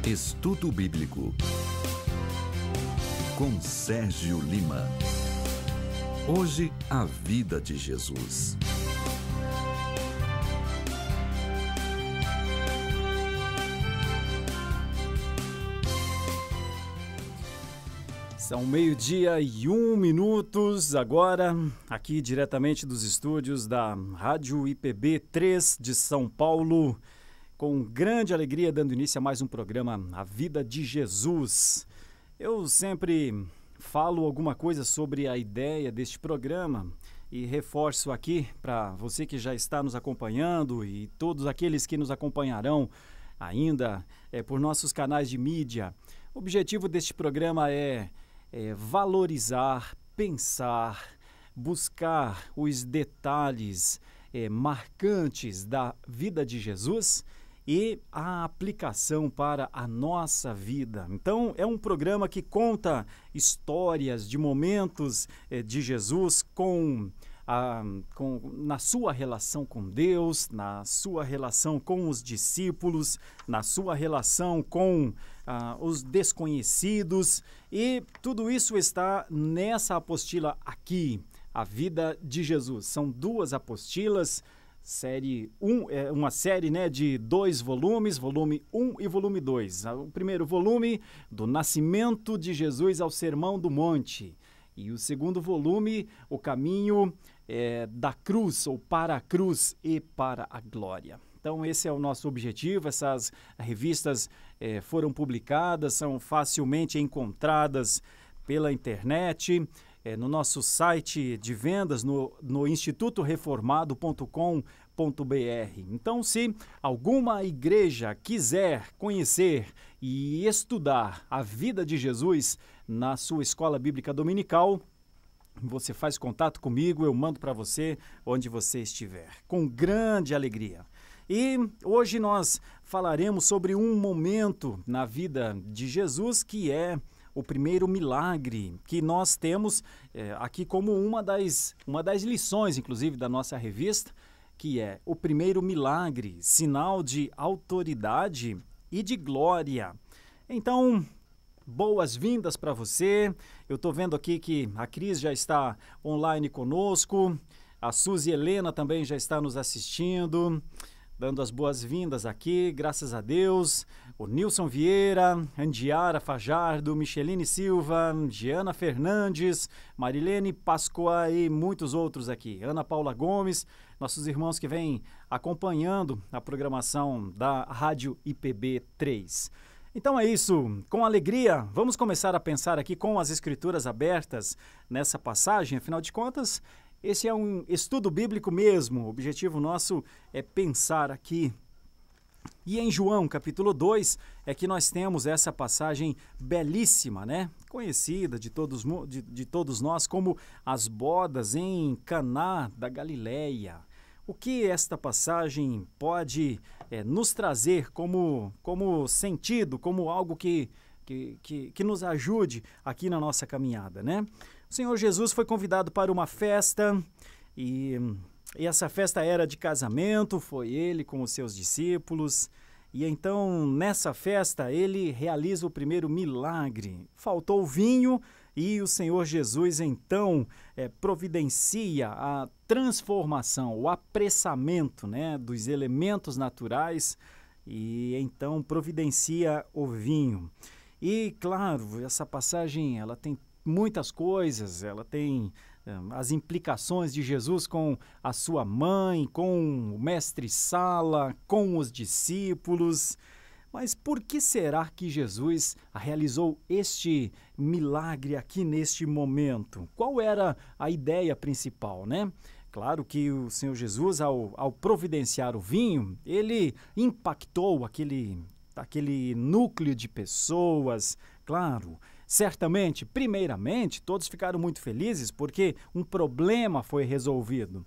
Estudo Bíblico com Sérgio Lima. Hoje, a vida de Jesus. São 12:01 agora, aqui diretamente dos estúdios da Rádio IPB 3 de São Paulo, com grande alegria dando início a mais um programa, A Vida de Jesus. Eu sempre falo alguma coisa sobre a ideia deste programa e reforço aqui para você que já está nos acompanhando e todos aqueles que nos acompanharão ainda por nossos canais de mídia. O objetivo deste programa é valorizar, pensar, buscar os detalhes marcantes da vida de Jesus e a aplicação para a nossa vida. Então, é um programa que conta histórias de momentos de Jesus na sua relação com Deus, na sua relação com os discípulos, na sua relação com os desconhecidos, e tudo isso está nessa apostila aqui, A Vida de Jesus. São duas apostilas, série 1, uma série de 2 volumes, volume 1 e volume 2. O primeiro volume, do nascimento de Jesus ao Sermão do Monte, e o segundo volume, o caminho da cruz, ou para a cruz e para a glória. Então, esse é o nosso objetivo. Essas revistas foram publicadas, são facilmente encontradas pela internet, no nosso site de vendas, no institutoreformado.com.br. Então, se alguma igreja quiser conhecer e estudar a vida de Jesus na sua escola bíblica dominical, você faz contato comigo, eu mando para você onde você estiver, com grande alegria. E hoje nós falaremos sobre um momento na vida de Jesus que é o primeiro milagre que nós temos aqui como uma das lições, inclusive, da nossa revista, que é o primeiro milagre, sinal de autoridade e de glória. Então, boas-vindas para você. Eu estou vendo aqui que a Cris já está online conosco, a Suzy Helena também já está nos assistindo, dando as boas-vindas aqui, graças a Deus. O Nilson Vieira, Andiara Fajardo, Micheline Silva, Giana Fernandes, Marilene Pascoa e muitos outros aqui. Ana Paula Gomes, nossos irmãos que vêm acompanhando a programação da Rádio IPB 3. Então é isso, com alegria, vamos começar a pensar aqui com as Escrituras abertas nessa passagem. Afinal de contas, esse é um estudo bíblico mesmo, o objetivo nosso é pensar aqui. E em João, capítulo 2, é que nós temos essa passagem belíssima, conhecida de todos nós como as bodas em Caná da Galileia. O que esta passagem pode nos trazer como sentido, como algo que nos ajude aqui na nossa caminhada, O Senhor Jesus foi convidado para uma festa e essa festa era de casamento, foi ele com os seus discípulos. E então, nessa festa, ele realiza o primeiro milagre. Faltou vinho e o Senhor Jesus, então, providencia a transformação, o apressamento dos elementos naturais e, então, providencia o vinho. E, claro, essa passagem ela tem muitas coisas, ela tem as implicações de Jesus com a sua mãe, com o mestre Sala, com os discípulos. Mas por que será que Jesus realizou este milagre aqui neste momento? Qual era a ideia principal, Claro que o Senhor Jesus, ao providenciar o vinho, ele impactou aquele núcleo de pessoas, claro. Certamente, primeiramente, todos ficaram muito felizes porque um problema foi resolvido.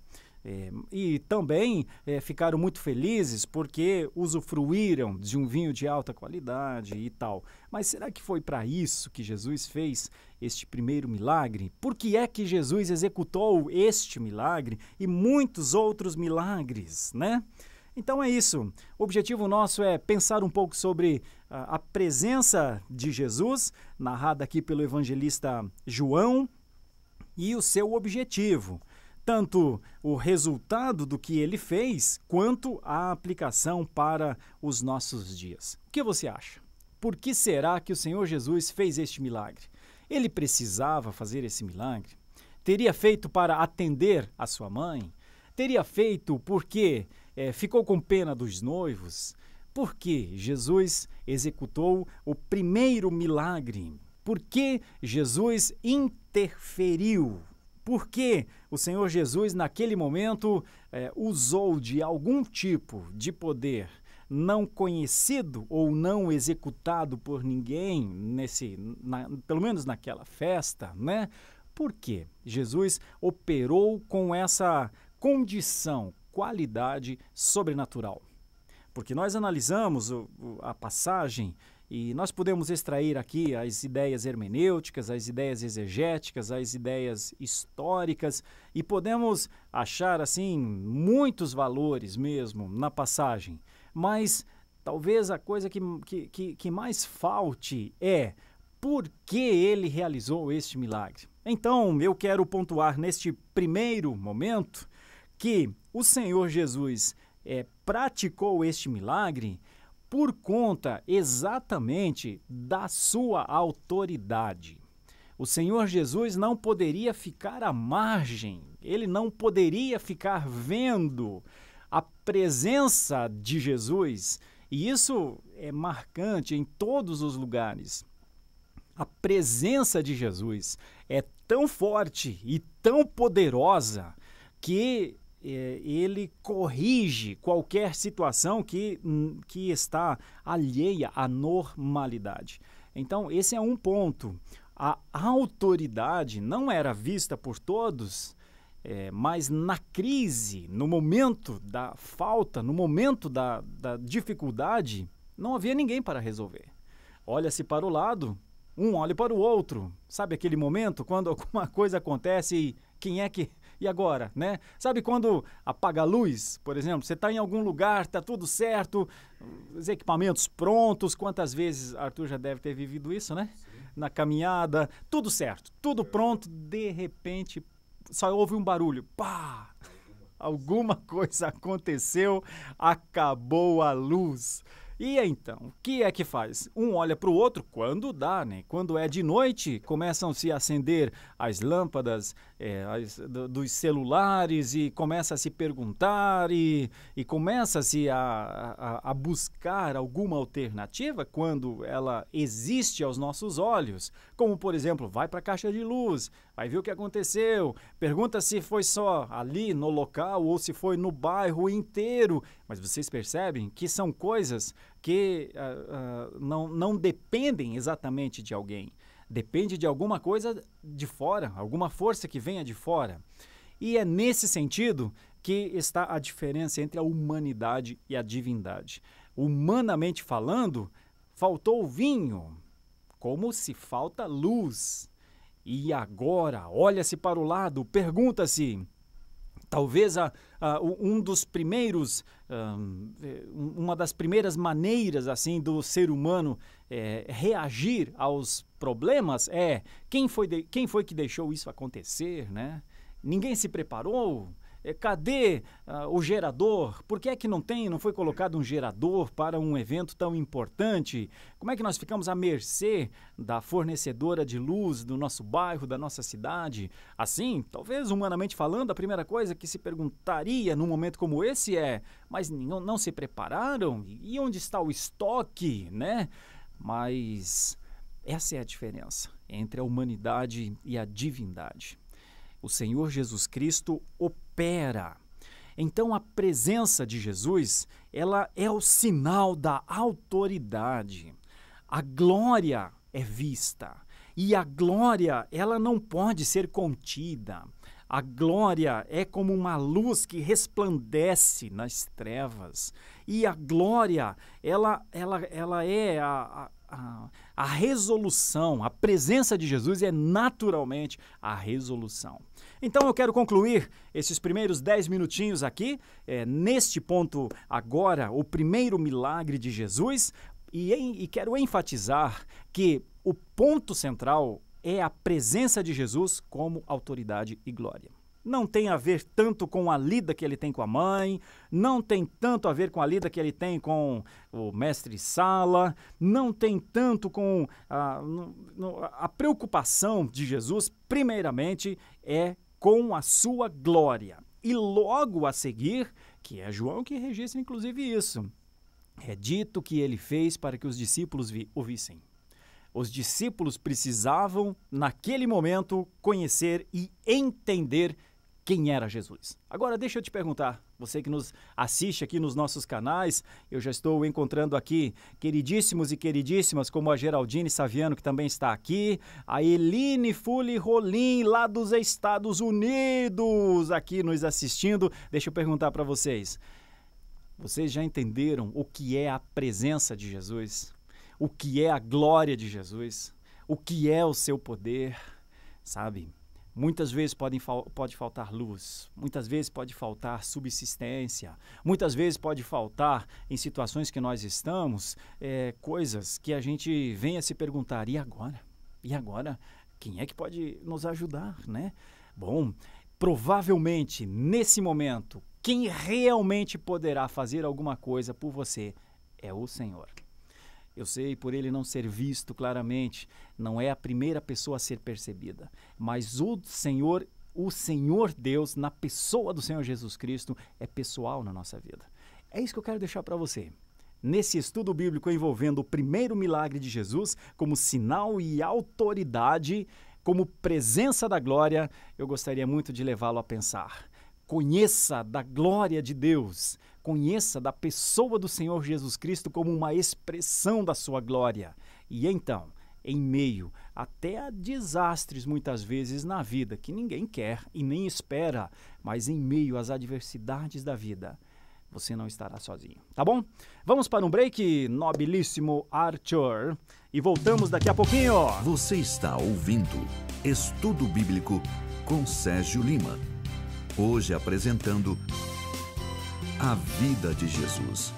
E também ficaram muito felizes porque usufruíram de um vinho de alta qualidade e tal. Mas será que foi para isso que Jesus fez este primeiro milagre? Por que é que Jesus executou este milagre e muitos outros milagres, Então é isso. O objetivo nosso é pensar um pouco sobre a presença de Jesus, narrada aqui pelo evangelista João, e o seu objetivo, tanto o resultado do que ele fez, quanto a aplicação para os nossos dias. O que você acha? Por que será que o Senhor Jesus fez este milagre? Ele precisava fazer esse milagre? Teria feito para atender a sua mãe? Teria feito porque ficou com pena dos noivos? Por que Jesus executou o primeiro milagre? Por que Jesus interferiu? Por que o Senhor Jesus, naquele momento, usou de algum tipo de poder não conhecido ou não executado por ninguém, pelo menos naquela festa, né? Por que Jesus operou com essa condição, qualidade sobrenatural? Porque nós analisamos a passagem e nós podemos extrair aqui as ideias hermenêuticas, as ideias exegéticas, as ideias históricas e podemos achar, assim, muitos valores mesmo na passagem. Mas talvez a coisa que mais falte é por que ele realizou este milagre. Então, eu quero pontuar neste primeiro momento que o Senhor Jesus praticou este milagre por conta exatamente da sua autoridade. O Senhor Jesus não poderia ficar à margem, ele não poderia ficar vendo a presença de Jesus, e isso é marcante em todos os lugares. A presença de Jesus é tão forte e tão poderosa que ele corrige qualquer situação que está alheia à normalidade. Então, esse é um ponto. A autoridade não era vista por todos, mas na crise, no momento da falta, no momento da dificuldade, não havia ninguém para resolver. Olha-se para o lado, um olha para o outro. Sabe aquele momento quando alguma coisa acontece e quem é que... E agora, né? Sabe quando apaga a luz, por exemplo? Você está em algum lugar, está tudo certo, os equipamentos prontos. Quantas vezes Arthur já deve ter vivido isso, né? Sim. Na caminhada, tudo certo, tudo pronto, de repente só houve um barulho. Pá! Alguma coisa aconteceu, acabou a luz. E então, o que é que faz? Um olha para o outro quando dá, né? Quando é de noite, começam-se a acender as lâmpadas dos celulares e começa a se perguntar e começa-se a buscar alguma alternativa quando ela existe aos nossos olhos. Como, por exemplo, vai para a caixa de luz, vai ver o que aconteceu, pergunta se foi só ali no local ou se foi no bairro inteiro. Mas vocês percebem que são coisas que não dependem exatamente de alguém. Depende de alguma coisa de fora, alguma força que venha de fora. E é nesse sentido que está a diferença entre a humanidade e a divindade. Humanamente falando, faltou vinho, como se falta luz. E agora, olha-se para o lado, pergunta-se... Talvez uma das primeiras maneiras assim do ser humano reagir aos problemas é quem foi que deixou isso acontecer, né? Ninguém se preparou? Cadê o gerador? Por que é que não foi colocado um gerador para um evento tão importante? Como é que nós ficamos à mercê da fornecedora de luz do nosso bairro, da nossa cidade? Assim, talvez humanamente falando, a primeira coisa que se perguntaria num momento como esse mas não se prepararam? E onde está o estoque, né? Mas essa é a diferença entre a humanidade e a divindade. O Senhor Jesus Cristo opera. Então, a presença de Jesus, ela é o sinal da autoridade. A glória é vista. E a glória, ela não pode ser contida. A glória é como uma luz que resplandece nas trevas. E a glória, ela é a resolução, a presença de Jesus é naturalmente a resolução. Então eu quero concluir esses primeiros 10 minutinhos aqui, neste ponto agora, o primeiro milagre de Jesus, e quero enfatizar que o ponto central é a presença de Jesus como autoridade e glória. Não tem a ver tanto com a lida que ele tem com a mãe, não tem tanto a ver com a lida que ele tem com o mestre Sala, não tem tanto com a preocupação de Jesus, primeiramente, é com a sua glória. E logo a seguir, que é João que registra inclusive isso, é dito que ele fez para que os discípulos o vissem. Os discípulos precisavam, naquele momento, conhecer e entender quem era Jesus. Agora, deixa eu te perguntar, você que nos assiste aqui nos nossos canais, eu já estou encontrando aqui queridíssimos e queridíssimas, como a Geraldine Saviano, que também está aqui, a Eline Fuli Rolim, lá dos Estados Unidos, aqui nos assistindo. Deixa eu perguntar para vocês, vocês já entenderam o que é a presença de Jesus? O que é a glória de Jesus? O que é o seu poder? Sabe? Muitas vezes pode faltar luz, muitas vezes pode faltar subsistência, muitas vezes pode faltar, em situações que nós estamos, coisas que a gente vem a se perguntar, e agora? E agora? Quem é que pode nos ajudar, né? Bom, provavelmente, nesse momento, quem realmente poderá fazer alguma coisa por você é o Senhor. Eu sei, por ele não ser visto claramente, não é a primeira pessoa a ser percebida, mas o Senhor Deus, na pessoa do Senhor Jesus Cristo, é pessoal na nossa vida. É isso que eu quero deixar para você. Nesse estudo bíblico envolvendo o primeiro milagre de Jesus como sinal e autoridade, como presença da glória, eu gostaria muito de levá-lo a pensar. Conheça da glória de Deus, conheça da pessoa do Senhor Jesus Cristo como uma expressão da sua glória. E então, em meio até a desastres muitas vezes na vida, que ninguém quer e nem espera, mas em meio às adversidades da vida, você não estará sozinho, tá bom? Vamos para um break, nobilíssimo Arthur, e voltamos daqui a pouquinho. Você está ouvindo Estudo Bíblico com Sérgio Lima. Hoje apresentando a vida de Jesus.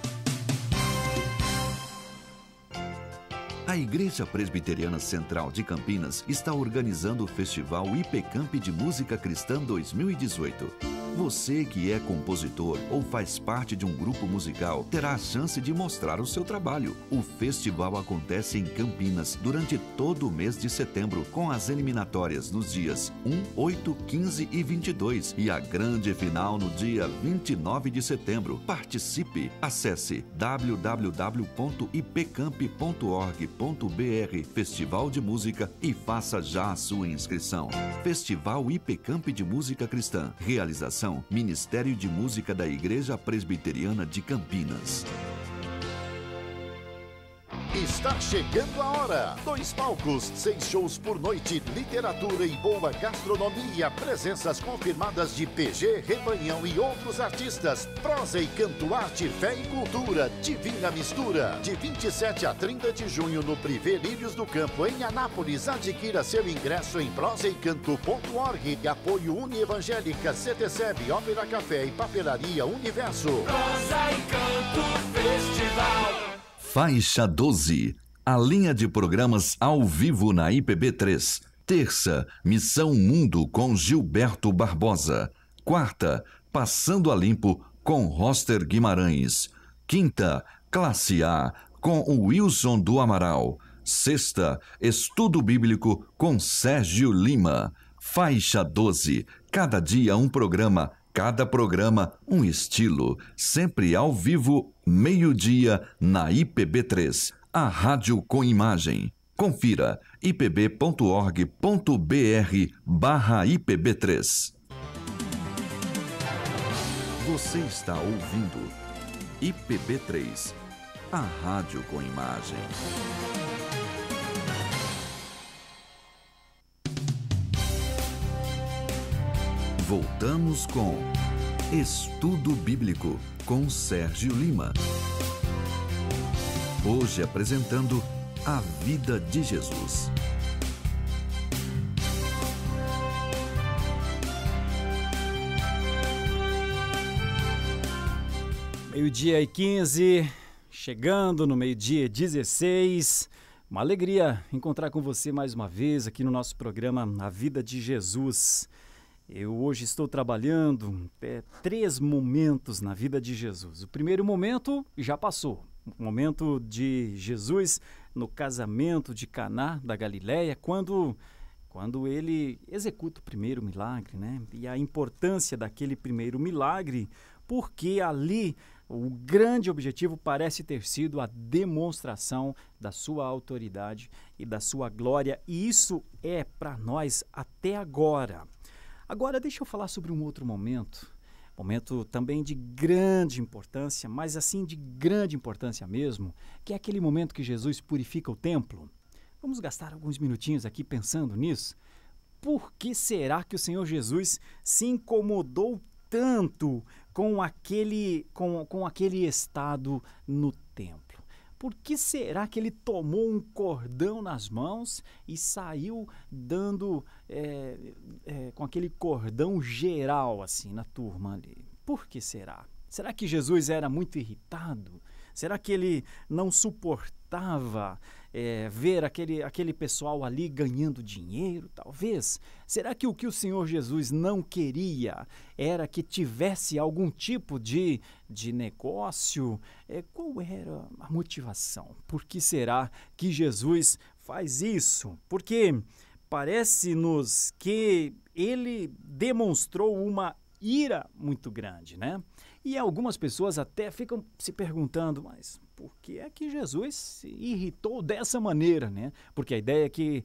A Igreja Presbiteriana Central de Campinas está organizando o Festival IPCamp de Música Cristã 2018. Você que é compositor ou faz parte de um grupo musical terá a chance de mostrar o seu trabalho. O festival acontece em Campinas durante todo o mês de setembro, com as eliminatórias nos dias 1, 8, 15 e 22 e a grande final no dia 29 de setembro. Participe! Acesse www.ipcamp.org.br Festival de Música e faça já a sua inscrição. Festival IPCamp de Música Cristã. Realização Ministério de Música da Igreja Presbiteriana de Campinas. Está chegando a hora! 2 palcos, 6 shows por noite, literatura e boa gastronomia, presenças confirmadas de PG, Rebanhão e outros artistas. Prosa e canto, arte, fé e cultura, divina mistura. De 27 a 30 de junho no Privé Lírios do Campo, em Anápolis. Adquira seu ingresso em prosaecanto.org. Apoio Unievangélica, CTCEB, Ópera Café e Papelaria Universo. Prosa e Canto Festival. Faixa 12, a linha de programas ao vivo na IPB3. Terça, Missão Mundo com Gilberto Barbosa. Quarta, Passando a Limpo com Roster Guimarães. Quinta, Classe A com o Wilson do Amaral. Sexta, Estudo Bíblico com Sérgio Lima. Faixa 12, cada dia um programa. Cada programa, um estilo, sempre ao vivo, meio-dia, na IPB3, a rádio com imagem. Confira ipb.org.br/IPB3. Você está ouvindo IPB3, a rádio com imagem. Voltamos com Estudo Bíblico com Sérgio Lima. Hoje apresentando A vida de Jesus. Meio-dia e 15, chegando no meio-dia 16. Uma alegria encontrar com você mais uma vez aqui no nosso programa A Vida de Jesus. Eu hoje estou trabalhando 3 momentos na vida de Jesus. O primeiro momento já passou. O momento de Jesus no casamento de Caná da Galileia, quando ele executa o primeiro milagre, né? E a importância daquele primeiro milagre, porque ali o grande objetivo parece ter sido a demonstração da sua autoridade e da sua glória, e isso é para nós até agora. Agora, deixa eu falar sobre um outro momento também de grande importância, mas assim de grande importância mesmo, que é aquele momento que Jesus purifica o templo. Vamos gastar alguns minutinhos aqui pensando nisso. Por que será que o Senhor Jesus se incomodou tanto com aquele estado no templo? Por que será que ele tomou um cordão nas mãos e saiu dando com aquele cordão geral assim na turma ali? Por que será? Será que Jesus era muito irritado? Será que ele não suportava ver aquele pessoal ali ganhando dinheiro, talvez? Será que o Senhor Jesus não queria era que tivesse algum tipo de negócio? Qual era a motivação? Por que será que Jesus faz isso? Porque parece-nos que ele demonstrou uma ira muito grande, né? E algumas pessoas até ficam se perguntando, mas por que é que Jesus se irritou dessa maneira, né? Porque a ideia que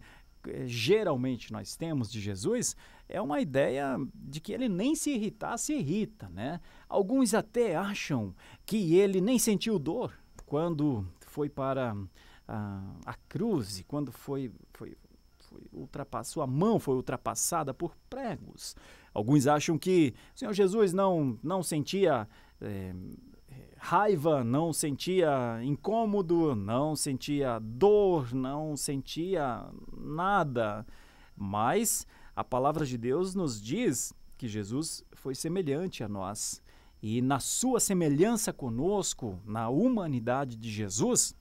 geralmente nós temos de Jesus é uma ideia de que ele nem se irrita, né? Alguns até acham que ele nem sentiu dor quando foi para a cruz e quando sua mão foi ultrapassada por pregos. Alguns acham que o Senhor Jesus não sentia raiva, não sentia incômodo, não sentia dor, não sentia nada. Mas a palavra de Deus nos diz que Jesus foi semelhante a nós. E na sua semelhança conosco, na humanidade de Jesus,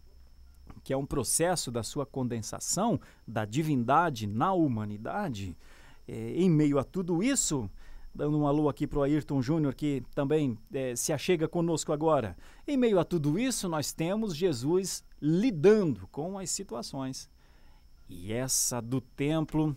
que é um processo da sua condensação, da divindade na humanidade, em meio a tudo isso, dando um alô aqui para o Ayrton Júnior, que também se achega conosco agora. Em meio a tudo isso, nós temos Jesus lidando com as situações. E essa do templo,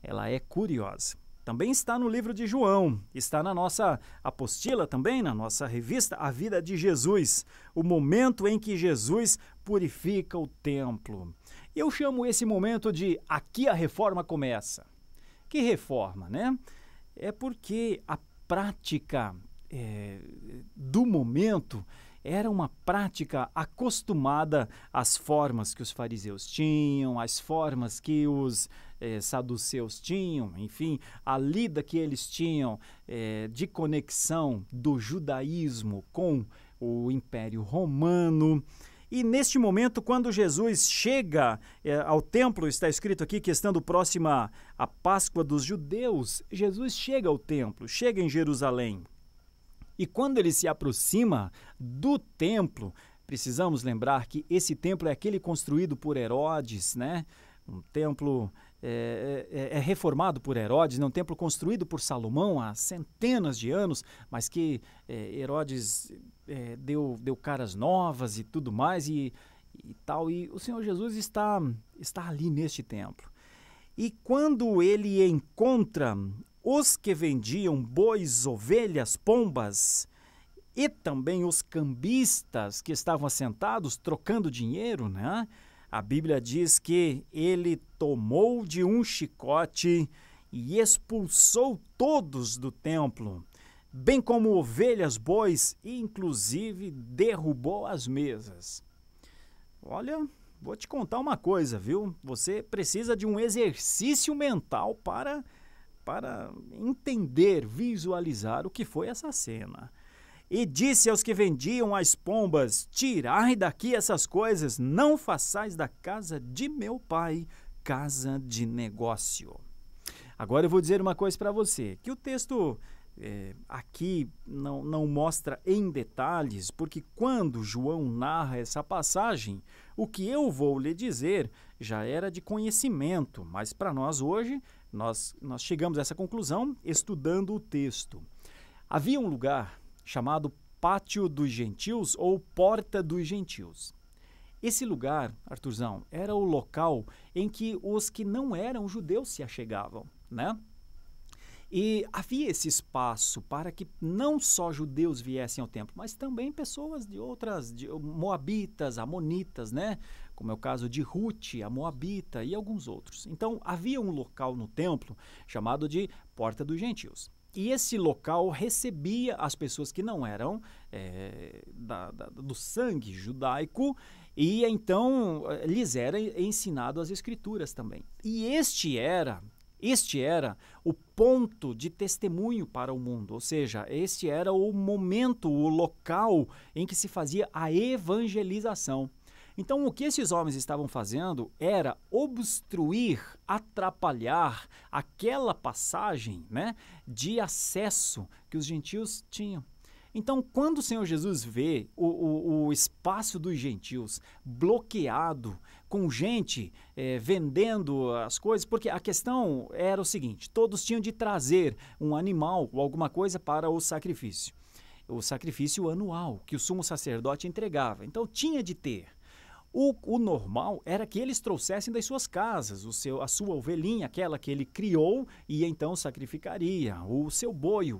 ela é curiosa. Também está no livro de João, está na nossa apostila também, na nossa revista A Vida de Jesus, o momento em que Jesus purifica o templo. Eu chamo esse momento de aqui a reforma começa. Que reforma, né? É porque a prática do momento era uma prática acostumada às formas que os fariseus tinham, às formas que os saduceus tinham, enfim, a lida que eles tinham de conexão do judaísmo com o Império Romano. E neste momento, quando Jesus chega ao templo, está escrito aqui que estando próxima à Páscoa dos judeus, Jesus chega ao templo, chega em Jerusalém. E quando ele se aproxima do templo, precisamos lembrar que esse templo é aquele construído por Herodes, né? Um templo reformado por Herodes, né? Um templo construído por Salomão há centenas de anos, mas que Herodes deu caras novas e tudo mais e tal. E o Senhor Jesus está ali neste templo. E quando ele encontra os que vendiam bois, ovelhas, pombas e também os cambistas que estavam assentados trocando dinheiro, né? A Bíblia diz que ele tomou de um chicote e expulsou todos do templo, bem como ovelhas, bois, e inclusive derrubou as mesas. Olha, vou te contar uma coisa, viu? Você precisa de um exercício mental para entender, visualizar o que foi essa cena. E disse aos que vendiam as pombas: tirai daqui essas coisas, não façais da casa de meu pai casa de negócio. Agora eu vou dizer uma coisa para você, que o texto aqui não mostra em detalhes, porque quando João narra essa passagem, o que eu vou lhe dizer já era de conhecimento, mas para nós hoje, nós chegamos a essa conclusão estudando o texto. Havia um lugar chamado Pátio dos Gentios ou Porta dos Gentios. Esse lugar, Arthurzão, era o local em que os que não eram judeus se achegavam, né? E havia esse espaço para que não só judeus viessem ao templo, mas também pessoas de moabitas, amonitas, né? Como é o caso de Ruth, a moabita e alguns outros. Então, havia um local no templo chamado de Porta dos Gentios. E esse local recebia as pessoas que não eram do sangue judaico e então lhes era ensinado as escrituras também. E este era o ponto de testemunho para o mundo, ou seja, este era o momento, o local em que se fazia a evangelização. Então, o que esses homens estavam fazendo era obstruir, atrapalhar aquela passagem, né, de acesso que os gentios tinham. Então, quando o Senhor Jesus vê o espaço dos gentios bloqueado, com gente vendendo as coisas, porque a questão era o seguinte, todos tinham de trazer um animal ou alguma coisa para o sacrifício anual que o sumo sacerdote entregava. Então, tinha de ter. O normal era que eles trouxessem das suas casas a sua ovelhinha, aquela que ele criou, e então sacrificaria, o seu boi, o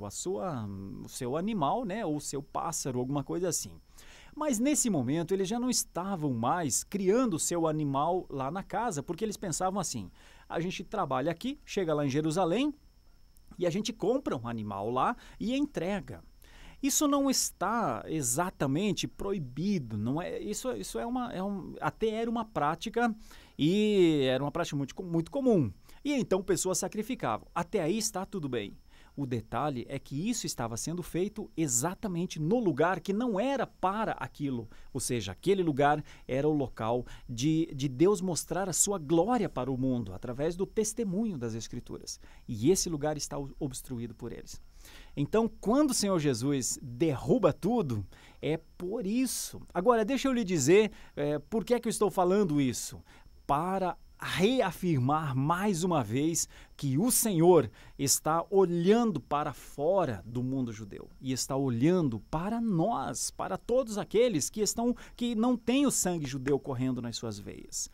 seu animal, né, ou o seu pássaro, alguma coisa assim. Mas nesse momento eles já não estavam mais criando o seu animal lá na casa, porque eles pensavam assim, a gente trabalha aqui, chega lá em Jerusalém, e a gente compra um animal lá e entrega. Isso não está exatamente proibido, não é? Isso até era uma prática e era uma prática muito comum. E então pessoas sacrificavam. Até aí está tudo bem. O detalhe é que isso estava sendo feito exatamente no lugar que não era para aquilo. Ou seja, aquele lugar era o local de Deus mostrar a sua glória para o mundo através do testemunho das Escrituras. E esse lugar está obstruído por eles. Então, quando o Senhor Jesus derruba tudo, é por isso. Agora, deixa eu lhe dizer por que é que eu estou falando isso. Para reafirmar mais uma vez que o Senhor está olhando para fora do mundo judeu e está olhando para nós, para todos aqueles que não têm o sangue judeu correndo nas suas veias.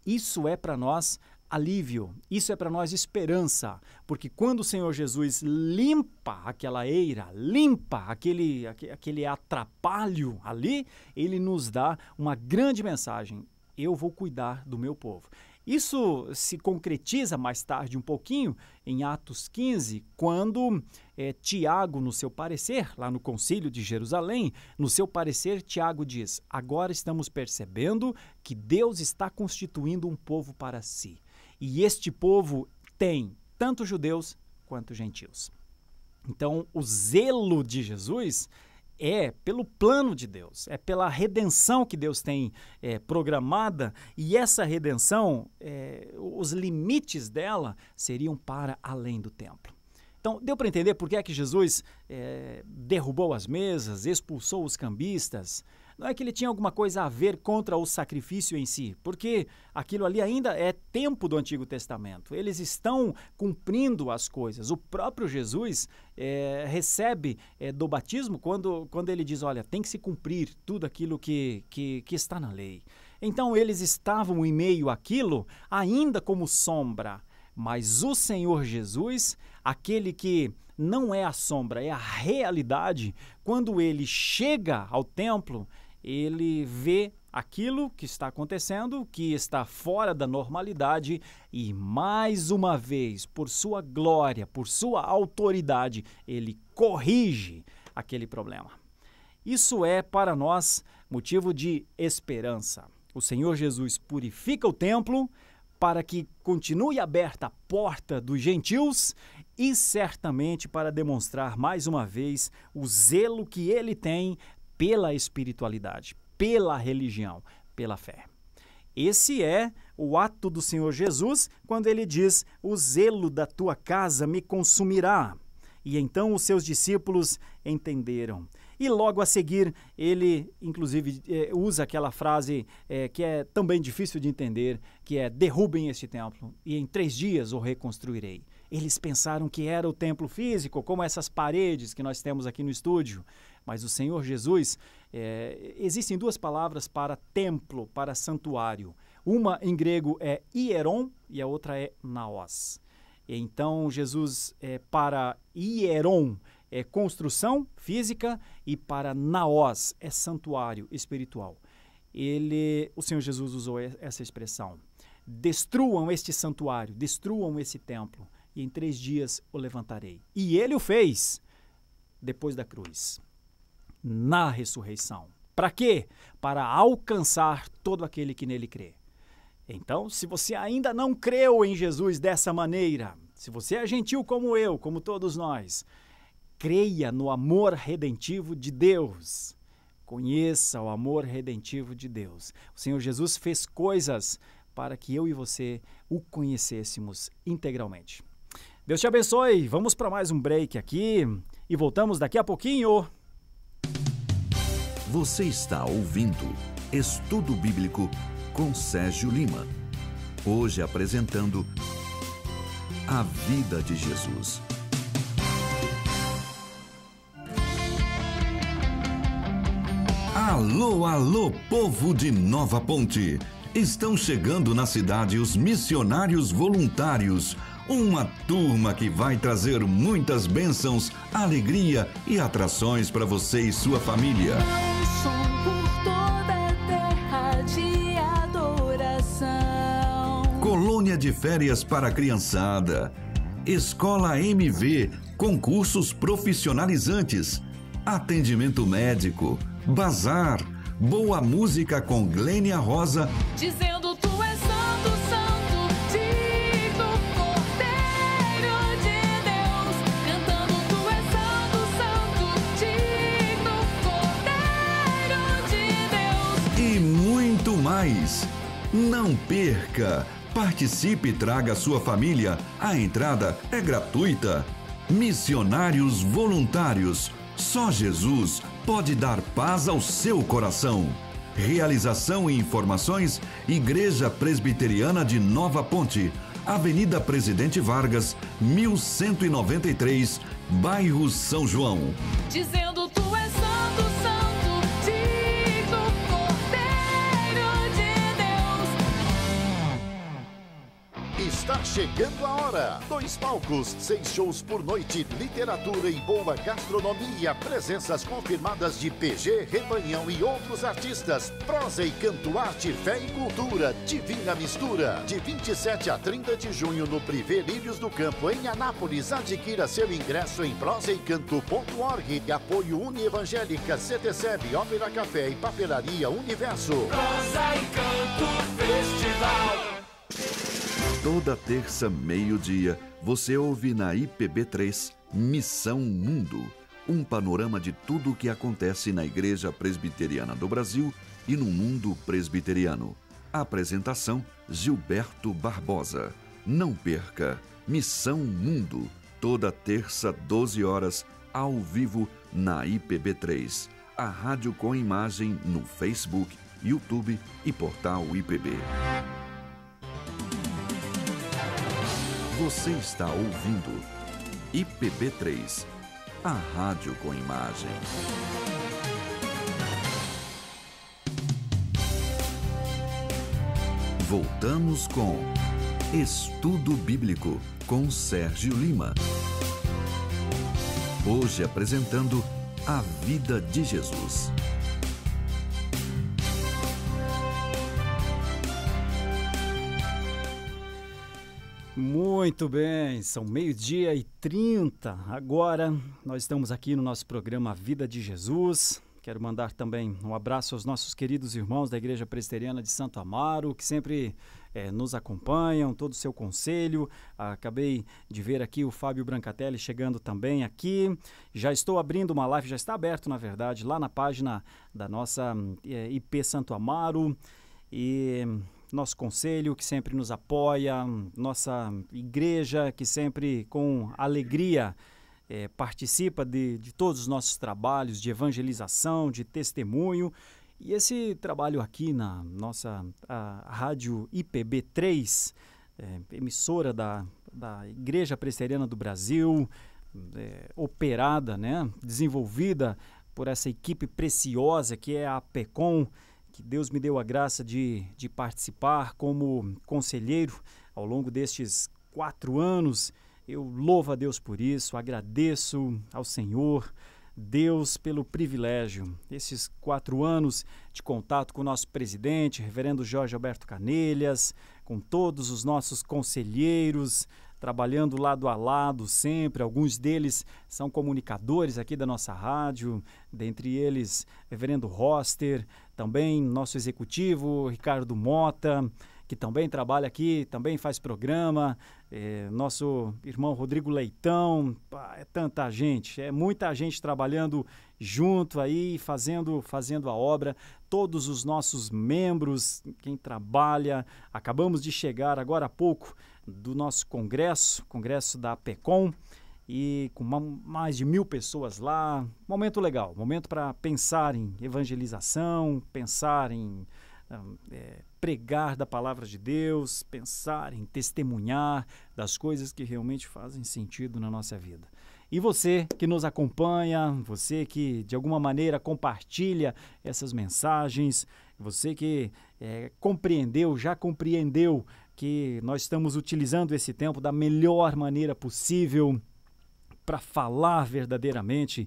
Isso é para nós alívio, isso é para nós esperança, porque quando o Senhor Jesus limpa aquela eira, limpa aquele atrapalho ali, ele nos dá uma grande mensagem: eu vou cuidar do meu povo. Isso se concretiza mais tarde um pouquinho em Atos 15, quando Tiago, no seu parecer, lá no Concílio de Jerusalém, no seu parecer, Tiago diz: agora estamos percebendo que Deus está constituindo um povo para si. E este povo tem tanto judeus quanto gentios. Então, o zelo de Jesus é pelo plano de Deus, é pela redenção que Deus tem programada, e essa redenção, os limites dela seriam para além do templo. Então, deu para entender por que é que Jesus derrubou as mesas, expulsou os cambistas? Não é que ele tinha alguma coisa a ver contra o sacrifício em si, porque aquilo ali ainda é tempo do Antigo Testamento. Eles estão cumprindo as coisas. O próprio Jesus recebe do batismo quando ele diz, olha, tem que se cumprir tudo aquilo que está na lei. Então, eles estavam em meio àquilo ainda como sombra, mas o Senhor Jesus, aquele que não é a sombra, é a realidade, quando ele chega ao templo, ele vê aquilo que está acontecendo, que está fora da normalidade, e mais uma vez, por sua glória, por sua autoridade, ele corrige aquele problema. Isso é para nós motivo de esperança. O Senhor Jesus purifica o templo para que continue aberta a porta dos gentios e certamente para demonstrar mais uma vez o zelo que ele tem pela espiritualidade, pela religião, pela fé. Esse é o ato do Senhor Jesus quando ele diz: o zelo da tua casa me consumirá. E então os seus discípulos entenderam. E logo a seguir, ele, inclusive, usa aquela frase que é também difícil de entender, que é: derrubem este templo e em 3 dias o reconstruirei. Eles pensaram que era o templo físico, como essas paredes que nós temos aqui no estúdio. Mas o Senhor Jesus, existem 2 palavras para templo, para santuário. Uma em grego é hieron e a outra é naos. Então, Jesus, para hieron, é construção física, e para naos é santuário espiritual. O Senhor Jesus usou essa expressão: destruam este santuário, destruam esse templo, e em 3 dias o levantarei. E ele o fez depois da cruz, na ressurreição. Para quê? Para alcançar todo aquele que nele crê. Então, se você ainda não creu em Jesus dessa maneira, se você é gentil como eu, como todos nós, creia no amor redentivo de Deus. Conheça o amor redentivo de Deus. O Senhor Jesus fez coisas para que eu e você o conhecêssemos integralmente. Deus te abençoe. Vamos para mais um break aqui e voltamos daqui a pouquinho. Você está ouvindo Estudo Bíblico com Sérgio Lima. Hoje apresentando a vida de Jesus. Alô, alô, povo de Nova Ponte! Estão chegando na cidade os missionários voluntários, uma turma que vai trazer muitas bênçãos, alegria e atrações para você e sua família. Colônia de férias para a criançada, escola MV, concursos profissionalizantes, atendimento médico, bazar, boa música com Glênia Rosa, Dizendo tu és santo, santo, digno Cordeiro de Deus. Cantando tu és santo, santo, digno Cordeiro de Deus. e muito mais. Não perca! Participe e traga sua família. A entrada é gratuita. Missionários voluntários. Só Jesus pode dar paz ao seu coração. Realização e informações: Igreja Presbiteriana de Nova Ponte, Avenida Presidente Vargas, 1193, bairro São João. Dizendo tu és santo, santo, digno Cordeiro de Deus. Está chegando a hora. 2 palcos, 6 shows por noite, literatura e boa gastronomia. Presenças confirmadas de PG, Rebanhão e outros artistas. Prosa e canto, arte, fé e cultura. Divina mistura. De 27 a 30 de junho no Privé Lírios do Campo, em Anápolis. Adquira seu ingresso em prosaecanto.org. Apoio Unievangélica, CTCEB, Ópera Café e Papelaria Universo. Prosa e Canto Festival. Toda terça, meio-dia, você ouve na IPB3 Missão Mundo, um panorama de tudo o que acontece na Igreja Presbiteriana do Brasil e no mundo presbiteriano. Apresentação: Gilberto Barbosa. Não perca Missão Mundo, toda terça, 12 horas, ao vivo na IPB3, a rádio com imagem no Facebook, YouTube e portal IPB. Você está ouvindo IPB3, a rádio com imagem. Voltamos com Estudo Bíblico com Sérgio Lima. Hoje apresentando a vida de Jesus. Muito bem, são 12:30. Agora nós estamos aqui no nosso programa Vida de Jesus. Quero mandar também um abraço aos nossos queridos irmãos da Igreja Presbiteriana de Santo Amaro, que sempre nos acompanham, todo o seu conselho. Acabei de ver aqui o Fábio Brancatelli chegando também aqui. Já estou abrindo uma live, já está aberto, na verdade, lá na página da nossa IP Santo Amaro. E nosso conselho que sempre nos apoia, nossa igreja que sempre com alegria participa de todos os nossos trabalhos de evangelização, de testemunho. E esse trabalho aqui na nossa rádio IPB3, emissora da Igreja Presbiteriana do Brasil, operada, né, desenvolvida por essa equipe preciosa que é a APECOM, que Deus me deu a graça de participar como conselheiro ao longo destes 4 anos. Eu louvo a Deus por isso, agradeço ao Senhor, Deus, pelo privilégio. Esses 4 anos de contato com o nosso presidente, reverendo Jorge Alberto Canelhas, com todos os nossos conselheiros, trabalhando lado a lado sempre. Alguns deles são comunicadores aqui da nossa rádio, dentre eles reverendo Roster, também nosso executivo, Ricardo Mota, que também trabalha aqui, também faz programa, nosso irmão Rodrigo Leitão. É tanta gente, é muita gente trabalhando junto aí, fazendo a obra, todos os nossos membros, quem trabalha. Acabamos de chegar agora há pouco do nosso congresso da APECOM, e com mais de 1000 pessoas lá. Momento legal, momento para pensar em evangelização, pensar em pregar da palavra de Deus, pensar em testemunhar das coisas que realmente fazem sentido na nossa vida. E você que nos acompanha, você que de alguma maneira compartilha essas mensagens, você que já compreendeu que nós estamos utilizando esse tempo da melhor maneira possível para falar verdadeiramente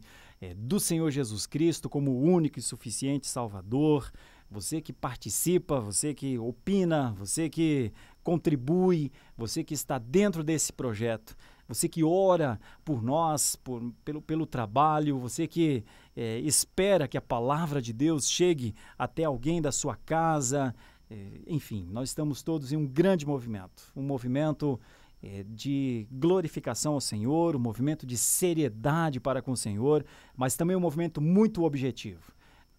do Senhor Jesus Cristo como o único e suficiente Salvador. Você que participa, você que opina, você que contribui, você que está dentro desse projeto, você que ora por nós, pelo trabalho, você que espera que a palavra de Deus chegue até alguém da sua casa. Enfim, nós estamos todos em um grande movimento, um movimento de glorificação ao Senhor, um movimento de seriedade para com o Senhor, mas também um movimento muito objetivo.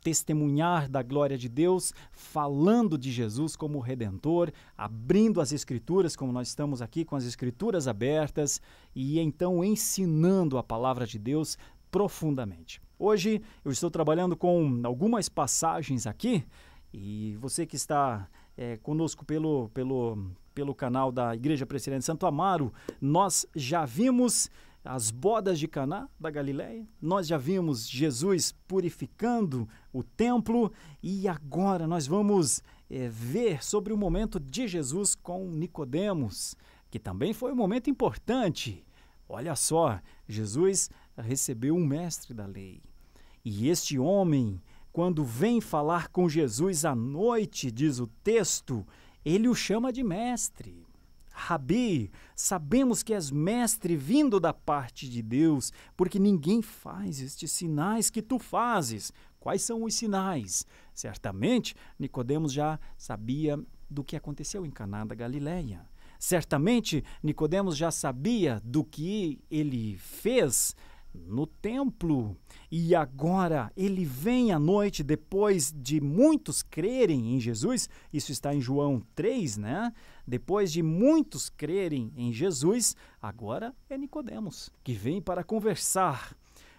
Testemunhar da glória de Deus, falando de Jesus como Redentor, abrindo as Escrituras, como nós estamos aqui com as Escrituras abertas, e então ensinando a palavra de Deus profundamente. Hoje eu estou trabalhando com algumas passagens aqui, e você que está conosco pelo canal da Igreja Presbiteriana de Santo Amaro, nós já vimos as bodas de Caná da Galileia, nós já vimos Jesus purificando o templo, e agora nós vamos ver sobre o momento de Jesus com Nicodemos, que também foi um momento importante. Olha só, Jesus recebeu um mestre da lei, e este homem, quando vem falar com Jesus à noite, diz o texto, ele o chama de mestre. Rabi, sabemos que és mestre vindo da parte de Deus, porque ninguém faz estes sinais que tu fazes. Quais são os sinais? Certamente, Nicodemos já sabia do que aconteceu em Caná da Galileia. Certamente, Nicodemos já sabia do que ele fez no templo. E agora ele vem à noite, depois de muitos crerem em Jesus. Isso está em João 3, né? Depois de muitos crerem em Jesus, agora é Nicodemos que vem para conversar.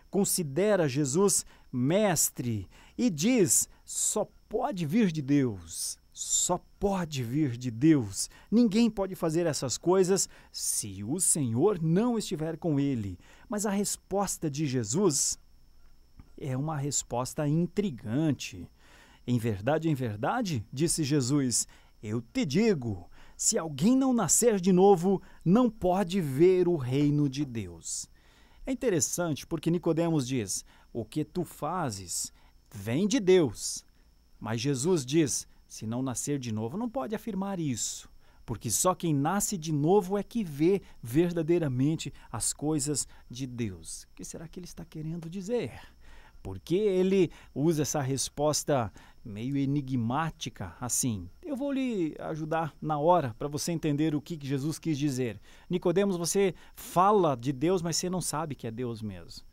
Considera Jesus mestre e diz: só pode vir de Deus. Só pode vir de Deus. Ninguém pode fazer essas coisas se o Senhor não estiver com ele. Mas a resposta de Jesus é uma resposta intrigante. Em verdade, disse Jesus, eu te digo, se alguém não nascer de novo, não pode ver o reino de Deus. É interessante porque Nicodemos diz, o que tu fazes vem de Deus. Mas Jesus diz, se não nascer de novo, não pode afirmar isso, porque só quem nasce de novo é que vê verdadeiramente as coisas de Deus. O que será que ele está querendo dizer? Porque ele usa essa resposta meio enigmática, assim. Eu vou lhe ajudar na hora para você entender o que Jesus quis dizer. Nicodemos, você fala de Deus, mas você não sabe que é Deus mesmo.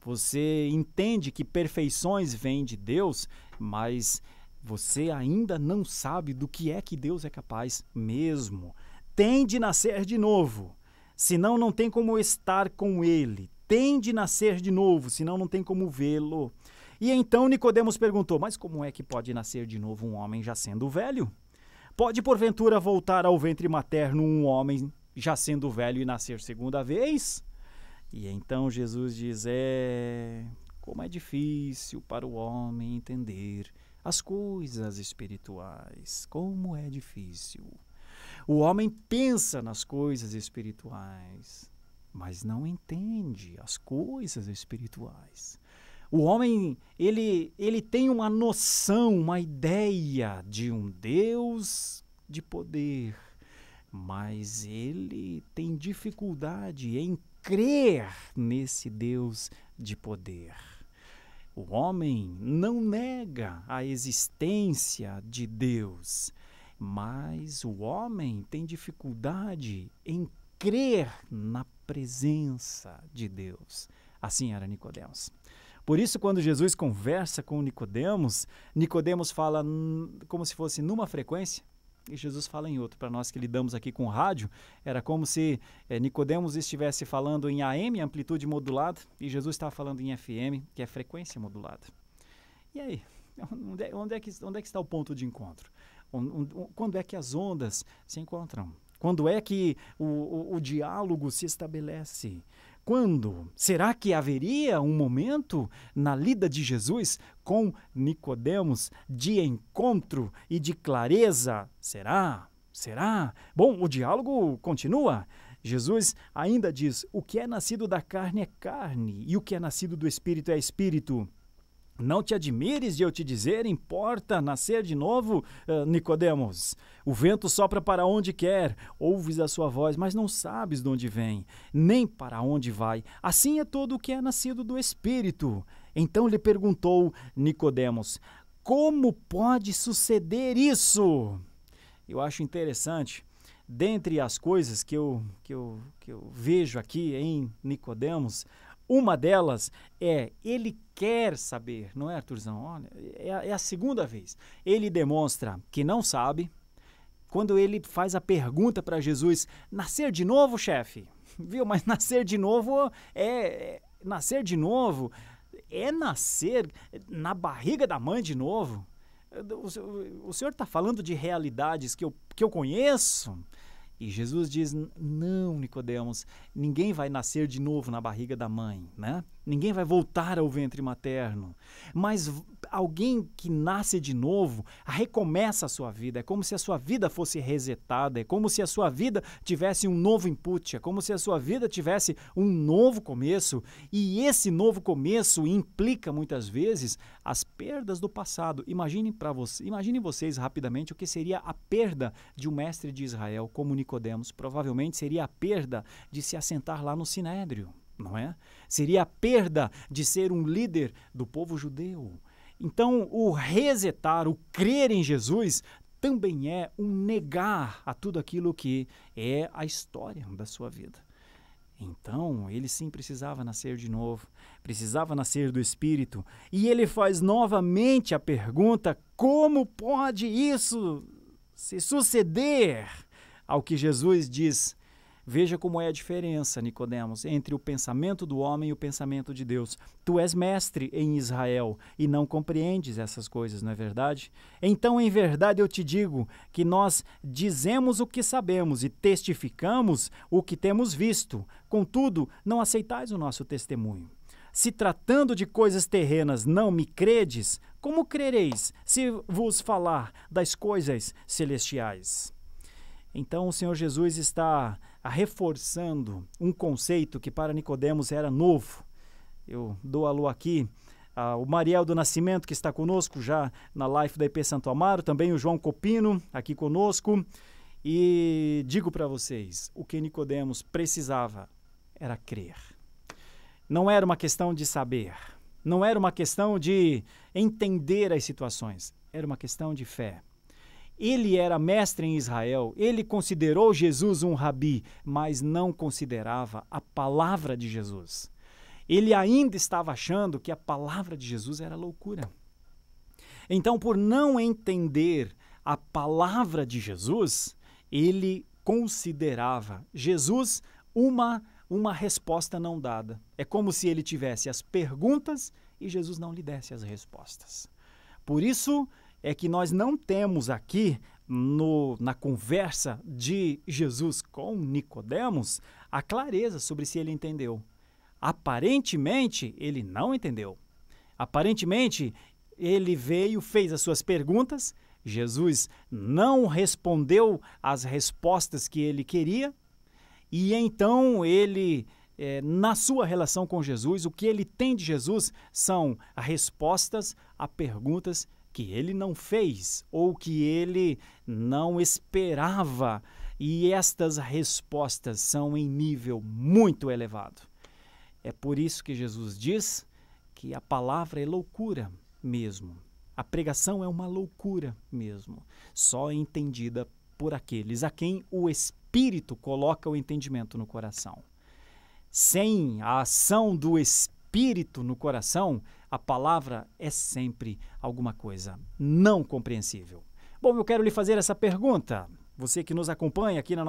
Você entende que perfeições vêm de Deus, mas você ainda não sabe do que é que Deus é capaz mesmo. Tem de nascer de novo, senão não tem como estar com Ele. Tem de nascer de novo, senão não tem como vê-lo. E então Nicodemos perguntou, mas como é que pode nascer de novo um homem já sendo velho? Pode porventura voltar ao ventre materno um homem já sendo velho e nascer segunda vez? E então Jesus diz, como é difícil para o homem entender as coisas espirituais, como é difícil. O homem pensa nas coisas espirituais, mas não entende as coisas espirituais. O homem, ele tem uma noção, uma ideia de um Deus de poder, mas ele tem dificuldade em crer nesse Deus de poder. O homem não nega a existência de Deus, mas o homem tem dificuldade em crer na presença de Deus. Assim era Nicodemos. Por isso, quando Jesus conversa com Nicodemos, Nicodemos fala como se fosse numa frequência, e Jesus fala em outra. Para nós que lidamos aqui com rádio, era como se Nicodemos estivesse falando em AM, amplitude modulada, e Jesus estava falando em FM, que é frequência modulada. E aí, onde é que está o ponto de encontro? Quando é que as ondas se encontram? Quando é que o diálogo se estabelece? Quando? Será que haveria um momento na lida de Jesus com Nicodemos de encontro e de clareza? Será? Será? Bom, o diálogo continua. Jesus ainda diz, o que é nascido da carne é carne, e o que é nascido do Espírito é Espírito. Não te admires de eu te dizer, importa nascer de novo, Nicodemos. O vento sopra para onde quer, ouves a sua voz, mas não sabes de onde vem, nem para onde vai. Assim é todo o que é nascido do Espírito. Então lhe perguntou Nicodemos, como pode suceder isso? Eu acho interessante, dentre as coisas que eu vejo aqui em Nicodemos, uma delas ele quer saber, não é, Arthurzão? Olha, é a segunda vez. Ele demonstra que não sabe. Quando ele faz a pergunta para Jesus, nascer de novo, chefe? Viu? Mas nascer de novo nascer de novo é nascer na barriga da mãe de novo. O senhor está falando de realidades que eu conheço? E Jesus diz, não, Nicodemos, ninguém vai nascer de novo na barriga da mãe, né? Ninguém vai voltar ao ventre materno. Mas alguém que nasce de novo recomeça a sua vida. É como se a sua vida fosse resetada. É como se a sua vida tivesse um novo input. É como se a sua vida tivesse um novo começo. E esse novo começo implica, muitas vezes, as perdas do passado. Imaginem vocês rapidamente o que seria a perda de um mestre de Israel como Nicodemos. Provavelmente seria a perda de se assentar lá no Sinédrio. Não é? Seria a perda de ser um líder do povo judeu. Então, o resetar, o crer em Jesus, também é um negar a tudo aquilo que é a história da sua vida. Então, ele sim precisava nascer de novo, precisava nascer do Espírito. E ele faz novamente a pergunta, como pode isso se suceder? Ao que Jesus diz, veja como é a diferença, Nicodemos, entre o pensamento do homem e o pensamento de Deus. Tu és mestre em Israel e não compreendes essas coisas, não é verdade? Então, em verdade, eu te digo que nós dizemos o que sabemos e testificamos o que temos visto. Contudo, não aceitais o nosso testemunho. Se tratando de coisas terrenas não me credes, como crereis se vos falar das coisas celestiais? Então, o Senhor Jesus está reforçando um conceito que para Nicodemos era novo. Eu dou alô aqui o Mariel do Nascimento, que está conosco já na live da IP Santo Amaro, também o João Copino aqui conosco. E digo para vocês, o que Nicodemos precisava era crer. Não era uma questão de saber, Não era uma questão de entender as situações, era uma questão de fé. Ele era mestre em Israel, ele considerou Jesus um rabi, mas não considerava a palavra de Jesus. Ele ainda estava achando que a palavra de Jesus era loucura. Então, por não entender a palavra de Jesus, ele considerava Jesus uma resposta não dada. É como se ele tivesse as perguntas e Jesus não lhe desse as respostas. Por isso é que nós não temos aqui, na conversa de Jesus com Nicodemos, a clareza sobre se ele entendeu. Aparentemente, ele não entendeu. Aparentemente, ele veio, fez as suas perguntas, Jesus não respondeu as respostas que ele queria, e então ele, na sua relação com Jesus, o que ele tem de Jesus são respostas a perguntas que ele não fez ou que ele não esperava, e estas respostas são em nível muito elevado. É por isso que Jesus diz que a palavra é loucura mesmo. A pregação é uma loucura mesmo, só entendida por aqueles a quem o Espírito coloca o entendimento no coração. Sem a ação do Espírito no coração, a palavra é sempre alguma coisa não compreensível. Bom, eu quero lhe fazer essa pergunta. Você que nos acompanha aqui no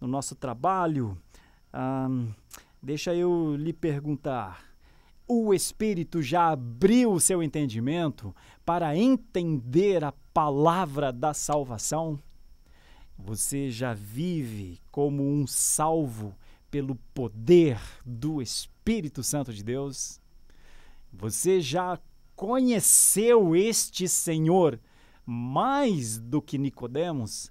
nosso trabalho, deixa eu lhe perguntar. O Espírito já abriu o seu entendimento para entender a palavra da salvação? Você já vive como um salvo pelo poder do Espírito Santo de Deus? Você já conheceu este Senhor mais do que Nicodemos?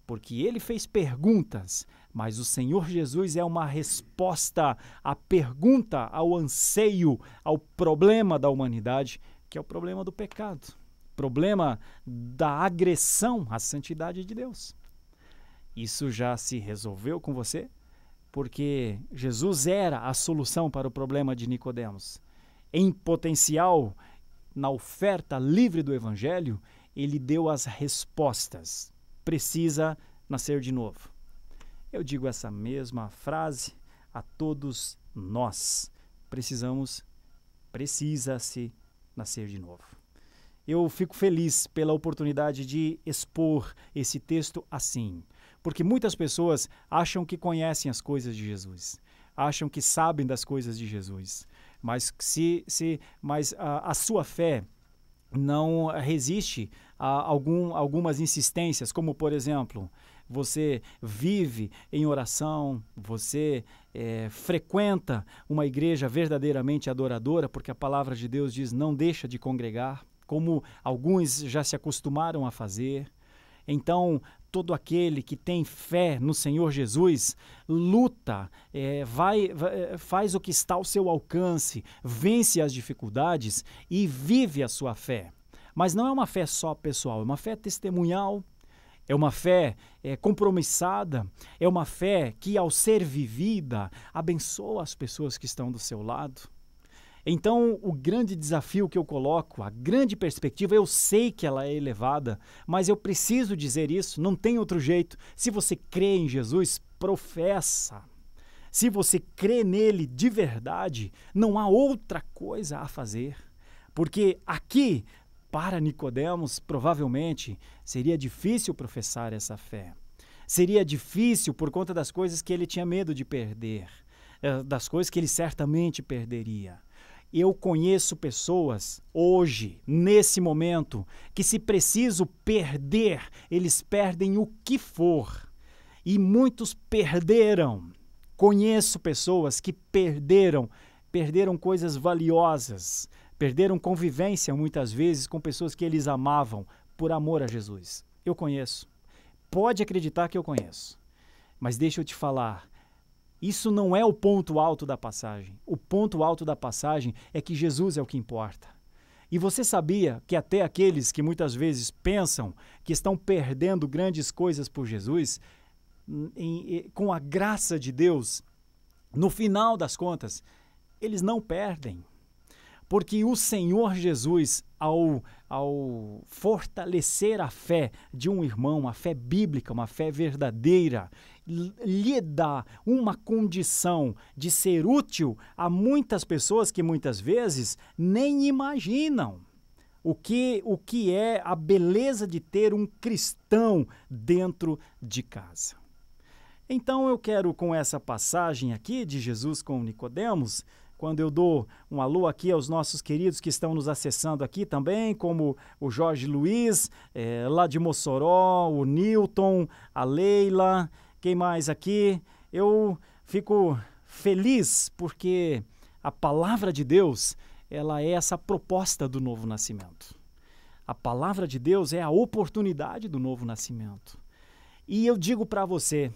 Porque ele fez perguntas, mas o Senhor Jesus é uma resposta à pergunta, ao anseio, ao problema da humanidade, que é o problema do pecado, problema da agressão à santidade de Deus. Isso já se resolveu com você? Porque Jesus era a solução para o problema de Nicodemos. Em potencial, na oferta livre do Evangelho, ele deu as respostas. Precisa nascer de novo. Eu digo essa mesma frase a todos nós. Precisa-se nascer de novo. Eu fico feliz pela oportunidade de expor esse texto assim, porque muitas pessoas acham que conhecem as coisas de Jesus, acham que sabem das coisas de Jesus, mas a sua fé não resiste a algumas insistências, como, por exemplo, você vive em oração, você frequenta uma igreja verdadeiramente adoradora, porque a palavra de Deus diz não deixa de congregar, como alguns já se acostumaram a fazer. Então, todo aquele que tem fé no Senhor Jesus luta, faz o que está ao seu alcance, vence as dificuldades e vive a sua fé. Mas não é uma fé só pessoal, é uma fé testemunhal, é uma fé compromissada, é uma fé que, ao ser vivida, abençoa as pessoas que estão do seu lado. Então, o grande desafio que eu coloco, a grande perspectiva, eu sei que ela é elevada, mas eu preciso dizer isso, não tem outro jeito. Se você crê em Jesus, professa. Se você crê nele de verdade, não há outra coisa a fazer. Porque aqui, para Nicodemos, provavelmente, seria difícil professar essa fé. Seria difícil por conta das coisas que ele tinha medo de perder, das coisas que ele certamente perderia. Eu conheço pessoas hoje, nesse momento, que se preciso perder, eles perdem o que for. E muitos perderam. Conheço pessoas que perderam coisas valiosas, perderam convivência muitas vezes com pessoas que eles amavam por amor a Jesus. Eu conheço. Pode acreditar que eu conheço. Mas deixa eu te falar, isso não é o ponto alto da passagem. O ponto alto da passagem é que Jesus é o que importa. E você sabia que até aqueles que muitas vezes pensam que estão perdendo grandes coisas por Jesus, com a graça de Deus, no final das contas, eles não perdem. Porque o Senhor Jesus, ao fortalecer a fé de um irmão, uma fé bíblica, uma fé verdadeira, lhe dá uma condição de ser útil a muitas pessoas que muitas vezes nem imaginam o que é a beleza de ter um cristão dentro de casa. Então eu quero, com essa passagem aqui de Jesus com Nicodemos, quando eu dou um alô aqui aos nossos queridos que estão nos acessando aqui também, como o Jorge Luiz, lá de Mossoró, o Newton, a Leila, quem mais aqui? Eu fico feliz porque a palavra de Deus, ela é essa proposta do novo nascimento. A palavra de Deus é a oportunidade do novo nascimento. E eu digo para você,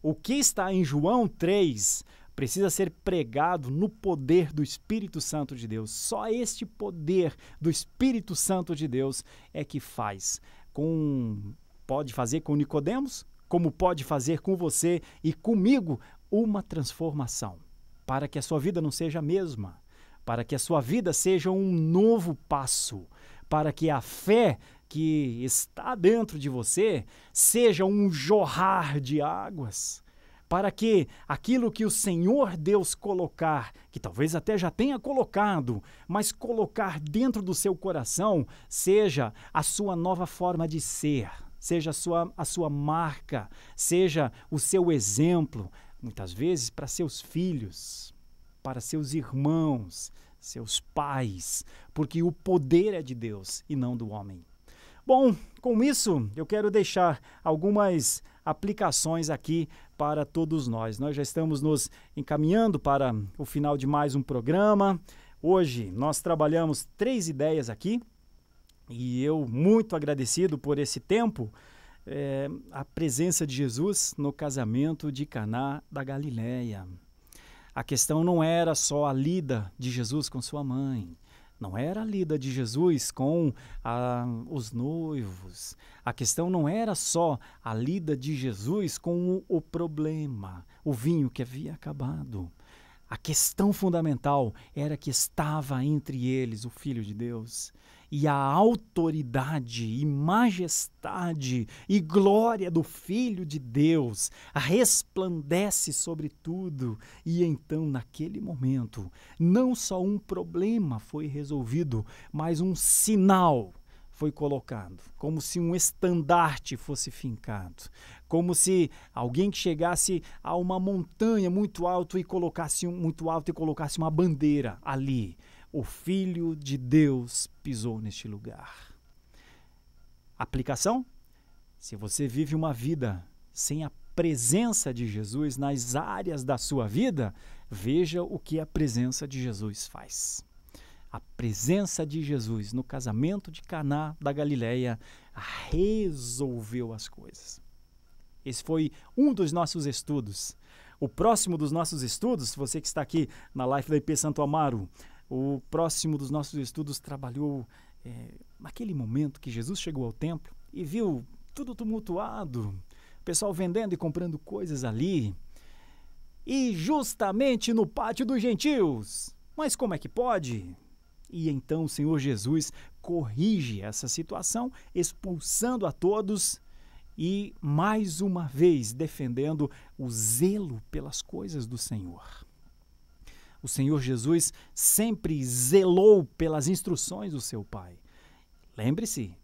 o que está em João 3 precisa ser pregado no poder do Espírito Santo de Deus. Só este poder do Espírito Santo de Deus é que pode fazer com Nicodemos, como pode fazer com você e comigo uma transformação, para que a sua vida não seja a mesma, para que a sua vida seja um novo passo, para que a fé que está dentro de você seja um jorrar de águas, para que aquilo que o Senhor Deus colocar, que talvez até já tenha colocado, mas colocar dentro do seu coração, seja a sua nova forma de ser, seja a sua marca, seja o seu exemplo, muitas vezes para seus filhos, para seus irmãos, seus pais, porque o poder é de Deus e não do homem. Bom, com isso eu quero deixar algumas aplicações aqui para todos nós. Nós já estamos nos encaminhando para o final de mais um programa. Hoje nós trabalhamos 3 ideias aqui e eu muito agradecido por esse tempo, a presença de Jesus no casamento de Caná da Galileia. A questão não era só a lida de Jesus com sua mãe, não era a lida de Jesus com os noivos. A questão não era só a lida de Jesus com o problema, o vinho que havia acabado. A questão fundamental era que estava entre eles o Filho de Deus. E a autoridade e majestade e glória do Filho de Deus resplandece sobre tudo. E então, naquele momento, não só um problema foi resolvido, mas um sinal foi colocado, como se um estandarte fosse fincado, como se alguém que chegasse a uma montanha muito alta e colocasse uma bandeira ali. O Filho de Deus pisou neste lugar. Aplicação? Se você vive uma vida sem a presença de Jesus nas áreas da sua vida, veja o que a presença de Jesus faz. A presença de Jesus no casamento de Caná da Galileia resolveu as coisas. Esse foi um dos nossos estudos. O próximo dos nossos estudos, você que está aqui na live da IP Santo Amaro, o próximo dos nossos estudos trabalhou naquele momento que Jesus chegou ao templo e viu tudo tumultuado, o pessoal vendendo e comprando coisas ali, e justamente no pátio dos gentios. Mas como é que pode? E então o Senhor Jesus corrige essa situação, expulsando a todos e, mais uma vez, defendendo o zelo pelas coisas do Senhor. O Senhor Jesus sempre zelou pelas instruções do seu Pai. Lembre-se,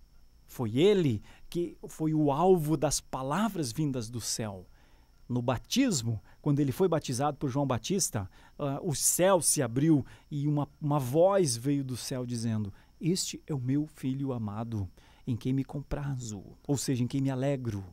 foi ele que foi o alvo das palavras vindas do céu. No batismo, quando ele foi batizado por João Batista, o céu se abriu e uma voz veio do céu dizendo: "Este é o meu filho amado, em quem me comprazo", ou seja, em quem me alegro.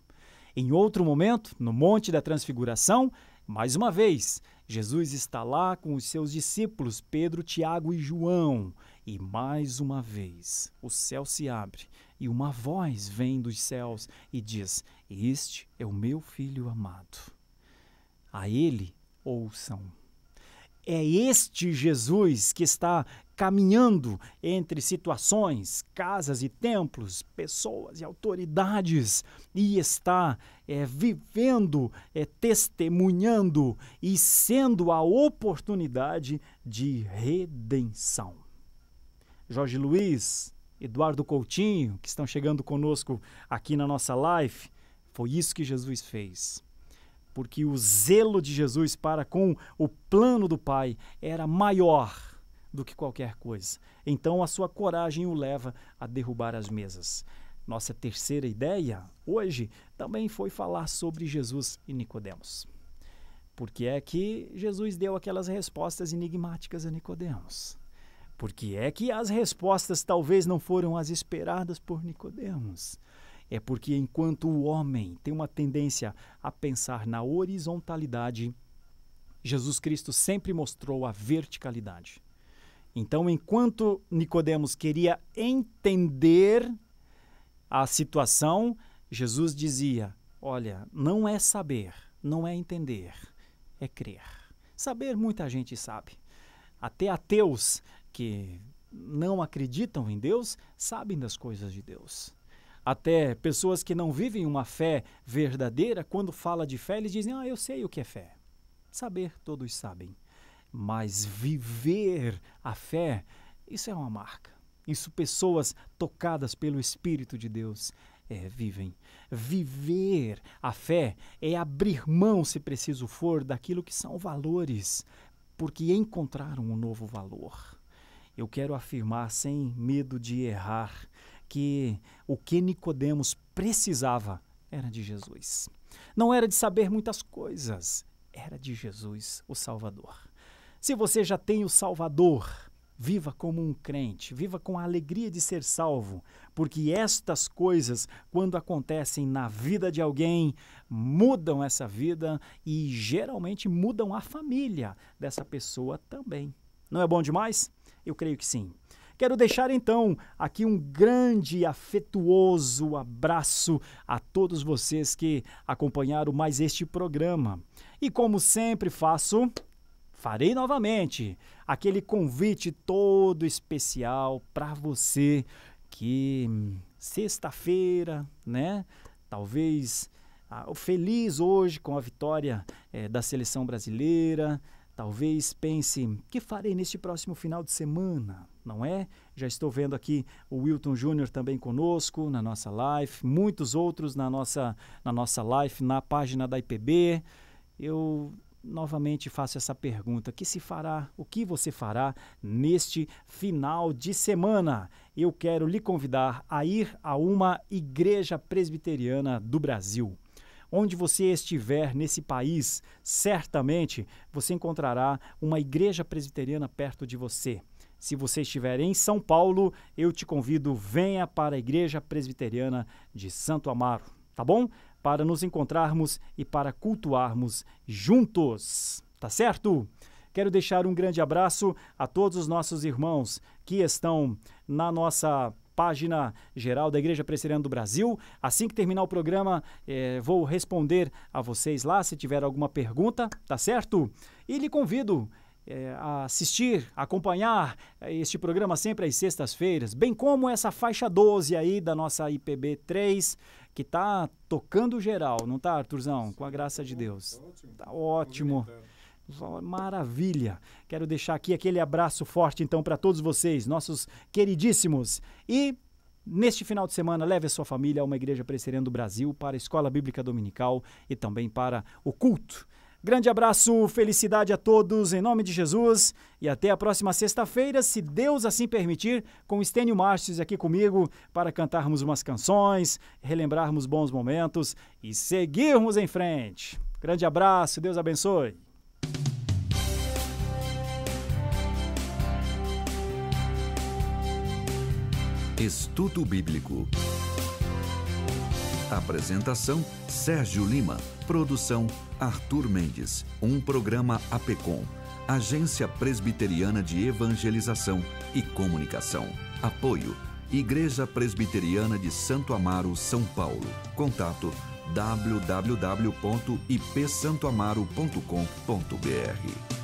Em outro momento, no Monte da Transfiguração, mais uma vez, Jesus está lá com os seus discípulos, Pedro, Tiago e João. E mais uma vez, o céu se abre e uma voz vem dos céus e diz: "Este é o meu filho amado. A ele ouçam." É este Jesus que está caminhando entre situações, casas e templos, pessoas e autoridades, e está vivendo, testemunhando e sendo a oportunidade de redenção. Jorge Luiz, Eduardo Coutinho, que estão chegando conosco aqui na nossa live. Foi isso que Jesus fez. Porque o zelo de Jesus para com o plano do Pai era maior do que qualquer coisa. Então a sua coragem o leva a derrubar as mesas. Nossa terceira ideia hoje também foi falar sobre Jesus e Nicodemos. Porque é que Jesus deu aquelas respostas enigmáticas a Nicodemos? Porque é que as respostas talvez não foram as esperadas por Nicodemos? É porque enquanto o homem tem uma tendência a pensar na horizontalidade, Jesus Cristo sempre mostrou a verticalidade. Então, enquanto Nicodemos queria entender a situação, Jesus dizia: olha, não é saber, não é entender, é crer. Saber muita gente sabe. Até ateus que não acreditam em Deus sabem das coisas de Deus. Até pessoas que não vivem uma fé verdadeira, quando fala de fé, eles dizem: eu sei o que é fé. Saber, todos sabem. Mas viver a fé, isso é uma marca. Isso pessoas tocadas pelo Espírito de Deus vivem. Viver a fé é abrir mão, se preciso for, daquilo que são valores, porque encontraram um novo valor. Eu quero afirmar, sem medo de errar, que o que Nicodemos precisava era de Jesus. Não era de saber muitas coisas, era de Jesus, o Salvador. Se você já tem o Salvador, viva como um crente, viva com a alegria de ser salvo, porque estas coisas, quando acontecem na vida de alguém, mudam essa vida e geralmente mudam a família dessa pessoa também. Não é bom demais? Eu creio que sim. Quero deixar então aqui um grande e afetuoso abraço a todos vocês que acompanharam mais este programa. E como sempre faço, farei novamente aquele convite todo especial para você que sexta-feira, né? Talvez feliz hoje com a vitória da seleção brasileira. Talvez pense, o que farei neste próximo final de semana, não é? Já estou vendo aqui o Wilton Júnior também conosco na nossa live, muitos outros na nossa live, na página da IPB. Eu novamente faço essa pergunta, o que você fará neste final de semana? Eu quero lhe convidar a ir a uma igreja presbiteriana do Brasil. Onde você estiver nesse país, certamente você encontrará uma igreja presbiteriana perto de você. Se você estiver em São Paulo, eu te convido, venha para a Igreja Presbiteriana de Santo Amaro, tá bom? Para nos encontrarmos e para cultuarmos juntos, tá certo? Quero deixar um grande abraço a todos os nossos irmãos que estão na nossa página geral da Igreja Presbiteriana do Brasil. Assim que terminar o programa, vou responder a vocês lá, se tiver alguma pergunta, tá certo? E lhe convido a assistir, a acompanhar este programa sempre às sextas-feiras, bem como essa faixa 12 aí da nossa IPB3, que tá tocando geral, não tá, Arthurzão? Com a graça de Deus. Tá ótimo. Maravilha. Quero deixar aqui aquele abraço forte, então, para todos vocês, nossos queridíssimos. E, neste final de semana, leve a sua família a uma igreja presbiteriana do Brasil, para a Escola Bíblica Dominical e também para o culto. Grande abraço, felicidade a todos, em nome de Jesus. E até a próxima sexta-feira, se Deus assim permitir, com Estênio Márcios aqui comigo, para cantarmos umas canções, relembrarmos bons momentos e seguirmos em frente. Grande abraço, Deus abençoe. Estudo Bíblico. Apresentação: Sérgio Lima. Produção: Arthur Mendes. Um programa APECOM, Agência Presbiteriana de Evangelização e Comunicação. Apoio: Igreja Presbiteriana de Santo Amaro, São Paulo. Contato: www.ipsantoamaro.com.br.